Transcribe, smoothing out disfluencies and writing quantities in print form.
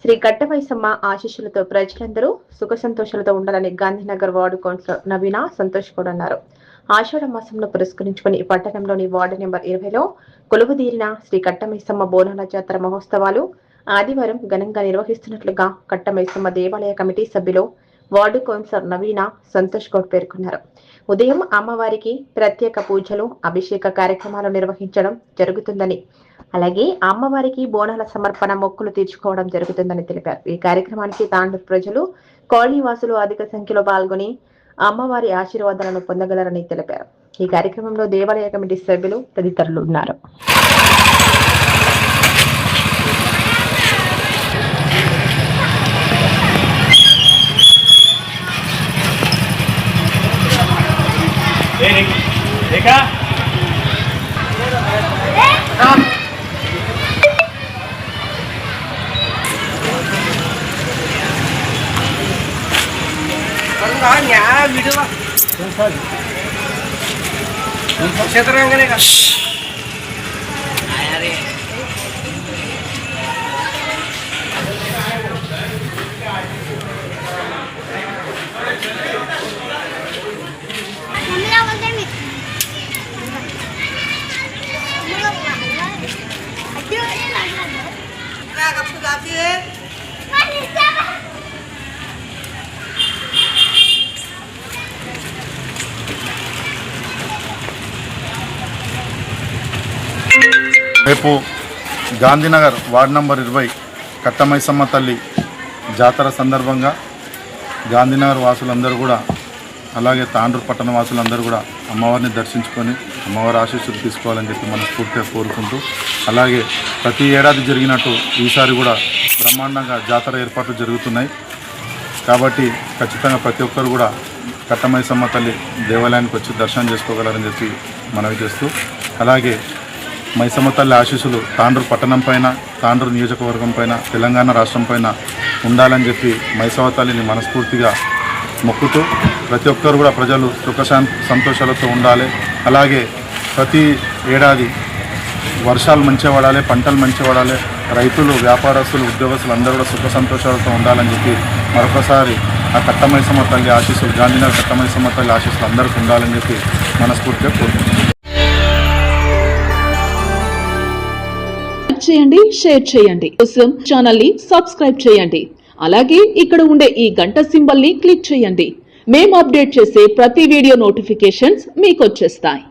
శ్రీ కట్టమైసమ్మ ఆశీస్సులతో ప్రజలందరూ సుఖ సంతోషాలతో ఉండాలని గాంధీనగర్ వార్డు కౌన్సిలర్ నవీన సంతోష్ కూడా అన్నారు. ఆషాఢ మాసంలో పురస్కరించుకుని ఈ పట్టణంలోని వార్డు నెంబర్ 20లో కొలువుదీరిన శ్రీ కట్టమైసమ్మ బోనాల జాతర మహోత్సవాలు ఆదివారం ఘనంగా నిర్వహిస్తున్నట్లుగా కట్టమైసమ్మ దేవాలయ కమిటీ సభ్యులు వార్డు కౌన్సిలర్ నవీన సంతోష్ గౌడ్ పేర్కొన్నారు. ఉదయం అమ్మవారికి ప్రత్యేక పూజలు, అభిషేక కార్యక్రమాలు నిర్వహించడం జరుగుతుందని, అలాగే అమ్మవారికి బోనాల సమర్పణ మొక్కులు తీర్చుకోవడం జరుగుతుందని తెలిపారు. ఈ కార్యక్రమానికి తాండూరు ప్రజలు, కాలనీవాసులు అధిక సంఖ్యలో పాల్గొని అమ్మవారి ఆశీర్వాదాలను పొందగలరని తెలిపారు. ఈ కార్యక్రమంలో దేవాలయ కమిటీ సభ్యులు తదితరులు ఉన్నారు. क्षेत्र రేపు గాంధీనగర్ వార్డ్ నంబర్ 20 కట్టమైసమ్మ తల్లి జాతర సందర్భంగా గాంధీనగర్ వాసులందరూ కూడా, అలాగే తాండూరు పట్టణ వాసులందరూ కూడా అమ్మవారిని దర్శించుకొని అమ్మవారి ఆశీస్సులు తీసుకోవాలని చెప్పి మనస్ఫూర్తిగా కోరుకుంటూ, అలాగే ప్రతి ఏడాది జరిగినట్టు ఈసారి కూడా బ్రహ్మాండంగా జాతర ఏర్పాట్లు జరుగుతున్నాయి. కాబట్టి ఖచ్చితంగా ప్రతి ఒక్కరు కూడా కట్టమైసమ్మ తల్లి దేవాలయానికి వచ్చి దర్శనం చేసుకోగలరని చెప్పి మనవి చేస్తూ, అలాగే మైసమ్మ తల్లి ఆశీస్సులు తాండూరు పట్టణం పైన, తాండూరు నియోజకవర్గం పైన, తెలంగాణ రాష్ట్రం పైన ఉండాలని చెప్పి మైసమ్మ తల్లిని మనస్ఫూర్తిగా మొక్కుతూ, ప్రతి ఒక్కరు కూడా ప్రజలు సుఖ సంతోషాలతో ఉండాలి. అలాగే ప్రతి ఏడాది వర్షాలు మంచిగా పడాలి, పంటలు మంచిగా పడాలి, రైతులు, వ్యాపారస్తులు, ఉద్యోగస్తులు అందరూ కూడా సుఖ సంతోషాలతో ఉండాలని చెప్పి మరొకసారి ఆ కట్టమైసమ్మ తల్లి ఆశీస్సులు, గాంధీనగర్ కట్టమైసమ్మ తల్లి ఆశీస్సులు అందరికీ ఉండాలని చెప్పి మనస్ఫూర్తిగా కోరుకుంటున్నాను. చేయండి, షేర్ చేయండి, కోసం ఛానల్ ని సబ్స్క్రైబ్ చేయండి. అలాగే ఇక్కడ ఉండే ఈ గంట సింబల్ ని క్లిక్ చేయండి. మేము అప్డేట్ చేసే ప్రతి వీడియో నోటిఫికేషన్స్ మీకు వచ్చేస్తాయి.